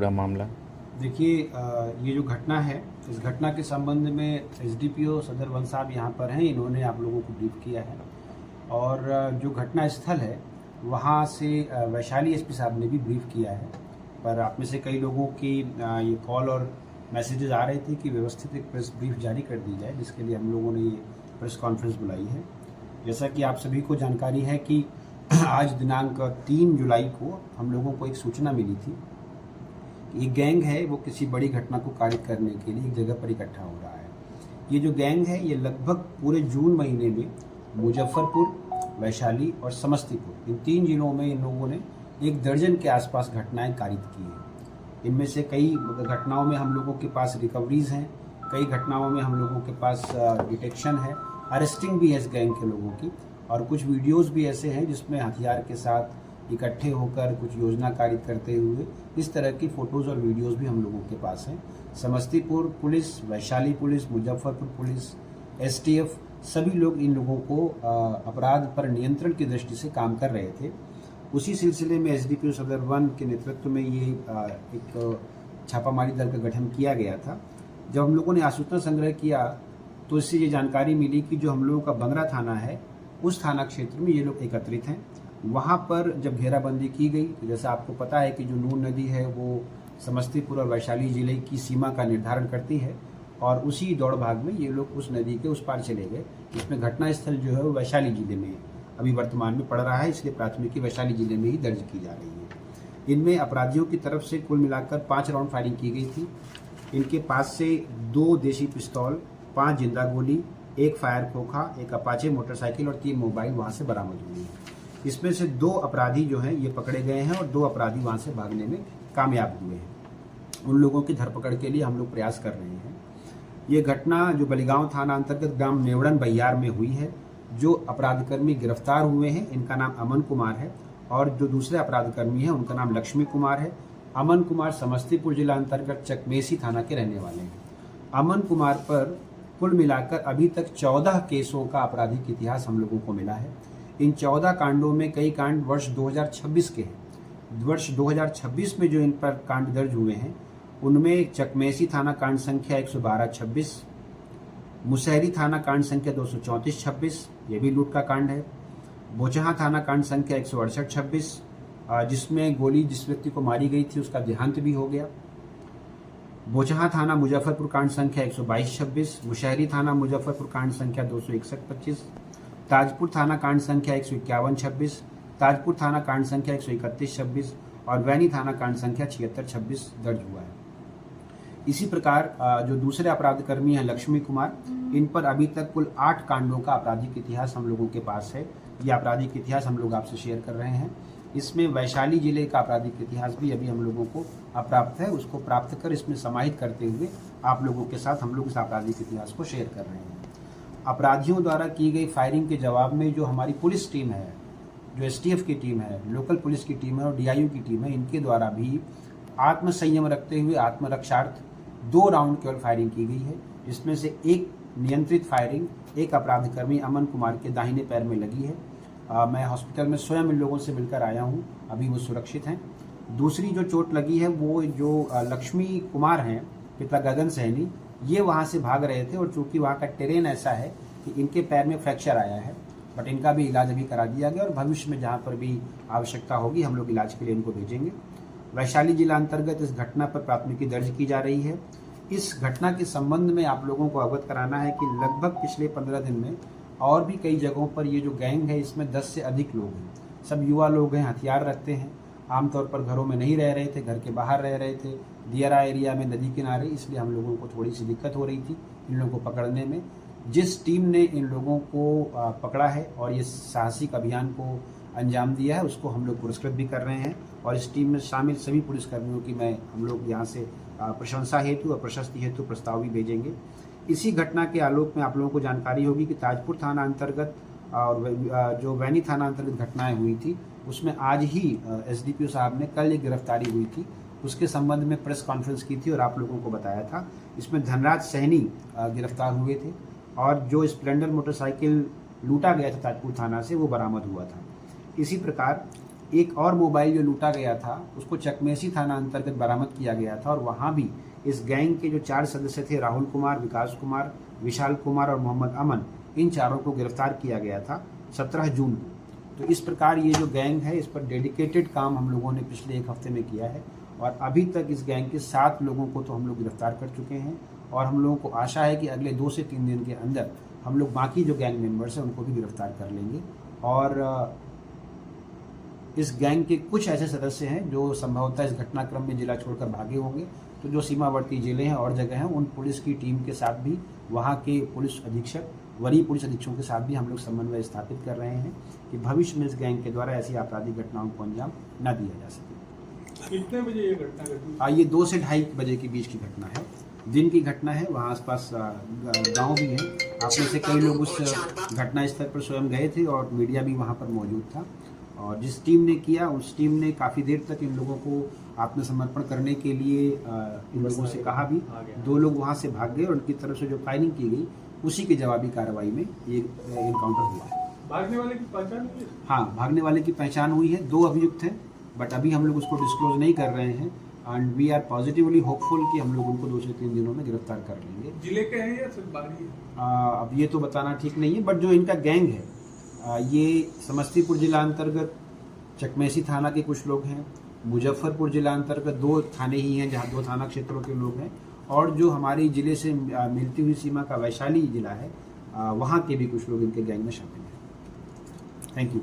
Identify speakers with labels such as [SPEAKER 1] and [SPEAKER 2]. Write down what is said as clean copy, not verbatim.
[SPEAKER 1] पूरा मामला?
[SPEAKER 2] देखिए, ये जो घटना है, इस घटना के संबंध में एसडीपीओ सदर वन साहब यहाँ पर हैं। इन्होंने आप लोगों को ब्रीफ किया है और जो घटना स्थल है वहाँ से वैशाली एसपी साहब ने भी ब्रीफ किया है। पर आप में से कई लोगों की ये कॉल और मैसेजेस आ रहे थे कि व्यवस्थित एक प्रेस ब्रीफ जारी कर दी जाए, जिसके लिए हम लोगों ने ये प्रेस कॉन्फ्रेंस बुलाई है। जैसा कि आप सभी को जानकारी है कि आज दिनांक 3 जुलाई को हम लोगों को एक सूचना मिली थी। ये गैंग है वो किसी बड़ी घटना को कारित करने के लिए एक जगह पर इकट्ठा हो रहा है। ये जो गैंग है ये लगभग पूरे जून महीने में मुजफ्फरपुर, वैशाली और समस्तीपुर, इन 3 जिलों में इन लोगों ने 1 दर्जन के आसपास घटनाएं कारित की हैं। इनमें से कई घटनाओं में हम लोगों के पास रिकवरीज हैं, कई घटनाओं में हम लोगों के पास डिटेक्शन है, अरेस्टिंग भी है इस गैंग के लोगों की, और कुछ वीडियोस भी ऐसे हैं जिसमें हथियार के साथ इकट्ठे होकर कुछ योजना कारित करते हुए इस तरह की फ़ोटोज़ और वीडियोस भी हम लोगों के पास हैं। Samastipur police, Vaishali police, Muzaffarpur police, STF, सभी लोग इन लोगों को अपराध पर नियंत्रण की दृष्टि से काम कर रहे थे। उसी सिलसिले में एसडीपीओ सदर वन के नेतृत्व में ये एक छापामारी दल का गठन किया गया था। जब हम लोगों ने आसूचना संग्रह किया तो इससे ये जानकारी मिली कि जो हम लोगों का बंगरा थाना है उस थाना क्षेत्र में ये लोग एकत्रित हैं। वहाँ पर जब घेराबंदी की गई तो जैसा आपको पता है कि जो नून नदी है वो समस्तीपुर और वैशाली जिले की सीमा का निर्धारण करती है, और उसी दौड़ भाग में ये लोग उस नदी के उस पार चले गए। इसमें घटनास्थल जो है वो वैशाली जिले में अभी वर्तमान में पड़ रहा है, इसलिए प्राथमिकी वैशाली जिले में ही दर्ज की जा रही है। इनमें अपराधियों की तरफ से कुल मिलाकर 5 राउंड फायरिंग की गई थी। इनके पास से 2 देशी पिस्तौल, 5 जिंदा गोली, 1 फायर खोखा, 1 अपाचे मोटरसाइकिल और 3 मोबाइल वहाँ से बरामद हुई है। इसमें से 2 अपराधी जो हैं ये पकड़े गए हैं और 2 अपराधी वहाँ से भागने में कामयाब हुए हैं। उन लोगों की धरपकड़ के लिए हम लोग प्रयास कर रहे हैं। ये घटना जो बलिगांव थाना अंतर्गत ग्राम नेवड़न बहियार में हुई है। जो अपराधकर्मी गिरफ्तार हुए हैं इनका नाम अमन कुमार है और जो दूसरे अपराधकर्मी हैं उनका नाम लक्ष्मी कुमार है। अमन कुमार समस्तीपुर जिला अंतर्गत चकमेसी थाना के रहने वाले हैं। अमन कुमार पर कुल मिलाकर अभी तक 14 केसों का आपराधिक इतिहास हम लोगों को मिला है। इन 14 कांडों में कई कांड वर्ष 2026 के हैं। वर्ष 2026 में जो इन पर कांड दर्ज हुए हैं उनमें चकमेसी थाना कांड संख्या 112-26, मुसहरी थाना कांड संख्या 234-26, ये भी लूट का कांड है। बोचहा थाना कांड संख्या 168-26, जिसमें गोली जिस व्यक्ति को मारी गई थी उसका देहांत भी हो गया। बोचहा थाना मुजफ्फरपुर कांड संख्या 122-26, मुशहरी थाना मुजफ्फरपुर कांड संख्या 261-25, ताजपुर थाना कांड संख्या 151-26, ताजपुर थाना कांड संख्या 131-26 और वैनी थाना कांड संख्या 76-26 दर्ज हुआ है। इसी प्रकार जो दूसरे अपराधकर्मी हैं लक्ष्मी कुमार, इन पर अभी तक कुल 8 कांडों का आपराधिक इतिहास हम लोगों के पास है। ये आपराधिक इतिहास हम लोग आपसे शेयर कर रहे हैं। इसमें वैशाली जिले का आपराधिक इतिहास भी अभी हम लोगों को अप्राप्त है, उसको प्राप्त कर इसमें समाहित करते हुए आप लोगों के साथ हम लोग इस आपराधिक इतिहास को शेयर कर रहे हैं। अपराधियों द्वारा की गई फायरिंग के जवाब में जो हमारी पुलिस टीम है, जो एसटीएफ की टीम है, लोकल पुलिस की टीम है और डीआईयू की टीम है, इनके द्वारा भी आत्मसंयम रखते हुए आत्मरक्षार्थ 2 राउंड केवल फायरिंग की गई है, जिसमें से एक नियंत्रित फायरिंग एक अपराधकर्मी अमन कुमार के दाहिने पैर में लगी है। मैं हॉस्पिटल में स्वयं इन लोगों से मिलकर आया हूं, अभी वो सुरक्षित हैं। दूसरी जो चोट लगी है वो जो लक्ष्मी कुमार हैं, पिता गगन सहनी, ये वहाँ से भाग रहे थे और चूंकि वहाँ का टेरेन ऐसा है कि इनके पैर में फ्रैक्चर आया है, बट इनका भी इलाज अभी करा दिया गया और भविष्य में जहाँ पर भी आवश्यकता होगी हम लोग इलाज के लिए इनको भेजेंगे। वैशाली जिला अंतर्गत इस घटना पर प्राथमिकी दर्ज की जा रही है। इस घटना के संबंध में आप लोगों को अवगत कराना है कि लगभग पिछले 15 दिन में और भी कई जगहों पर ये जो गैंग है इसमें 10 से अधिक लोग हैं। सब युवा लोग हैं, हथियार रखते हैं, आमतौर पर घरों में नहीं रह रहे थे, घर के बाहर रह रहे थे, दियारा एरिया में नदी किनारे, इसलिए हम लोगों को थोड़ी सी दिक्कत हो रही थी इन लोगों को पकड़ने में। जिस टीम ने इन लोगों को पकड़ा है और ये साहसिक अभियान को अंजाम दिया है उसको हम लोग पुरस्कृत भी कर रहे हैं और इस टीम में शामिल सभी पुलिसकर्मियों की हम लोग यहाँ से प्रशंसा हेतु और प्रशस्ति हेतु प्रस्ताव भी भेजेंगे। इसी घटना के आलोक में आप लोगों को जानकारी होगी कि ताजपुर थाना अंतर्गत और जो वैनी थाना अंतर्गत घटनाएं हुई थी उसमें आज ही एसडीपीओ साहब ने कल एक गिरफ्तारी हुई थी, उसके संबंध में प्रेस कॉन्फ्रेंस की थी और आप लोगों को बताया था। इसमें धनराज सहनी गिरफ्तार हुए थे और जो स्प्लेंडर मोटरसाइकिल लूटा गया था ताजपुर थाना से वो बरामद हुआ था। इसी प्रकार एक और मोबाइल जो लूटा गया था उसको चकमेसी थाना अंतर्गत बरामद किया गया था और वहाँ भी इस गैंग के जो 4 सदस्य थे, राहुल कुमार, विकास कुमार, विशाल कुमार और मोहम्मद अमन, इन चारों को गिरफ्तार किया गया था 17 जून को। तो इस प्रकार ये जो गैंग है इस पर डेडिकेटेड काम हम लोगों ने पिछले 1 हफ्ते में किया है और अभी तक इस गैंग के 7 लोगों को तो हम लोग गिरफ्तार कर चुके हैं और हम लोगों को आशा है कि अगले 2 से 3 दिन के अंदर हम लोग बाकी जो गैंग मेंबर्स हैं उनको भी गिरफ्तार कर लेंगे। और इस गैंग के कुछ ऐसे सदस्य हैं जो संभवतः इस घटनाक्रम में जिला छोड़कर भागे होंगे, तो जो सीमावर्ती जिले हैं और जगह हैं उन पुलिस की टीम के साथ भी वहाँ के पुलिस अधीक्षक, वरीय पुलिस अधीक्षकों के साथ भी हम लोग समन्वय स्थापित कर रहे हैं कि भविष्य में इस गैंग के द्वारा ऐसी आपराधिक घटनाओं को अंजाम न दिया जा सके।
[SPEAKER 1] कितने बजे ये घटना घटी?
[SPEAKER 2] ये 2 से 2:30 बजे के बीच की घटना है, दिन की घटना है। वहाँ आसपास गांव भी है। आप में से कई लोग उस घटना स्थल पर स्वयं गए थे और मीडिया भी वहाँ पर मौजूद था और जिस टीम ने किया उस टीम ने काफ़ी देर तक इन लोगों को आत्मसमर्पण करने के लिए इन लोगों से कहा भी। 2 लोग वहाँ से भाग गए और उनकी तरफ से जो फायरिंग की गई उसी की जवाबी कार्रवाई में ये इनकाउंटर हुआ है।
[SPEAKER 1] भागने वाले की पहचान हुई?
[SPEAKER 2] हाँ, भागने वाले की पहचान हुई है। 2 अभियुक्त हैं बट अभी हम लोग उसको डिस्क्लोज नहीं कर रहे हैं and we are positively hopeful कि हम लोग उनको 2 से 3 दिनों में गिरफ्तार कर लेंगे।
[SPEAKER 1] जिले के हैं या सिर्फ बाहरी है?
[SPEAKER 2] अब ये तो बताना ठीक नहीं है बट जो इनका गैंग है ये समस्तीपुर जिला अंतर्गत चकमेसी थाना के कुछ लोग हैं, मुजफ्फरपुर जिला अंतर्गत 2 थाने ही हैं जहाँ 2 थाना क्षेत्रों के लोग हैं और जो हमारी जिले से मिलती हुई सीमा का वैशाली जिला है वहाँ के भी कुछ लोग इनके गैंग में शामिल हैं। Thank you.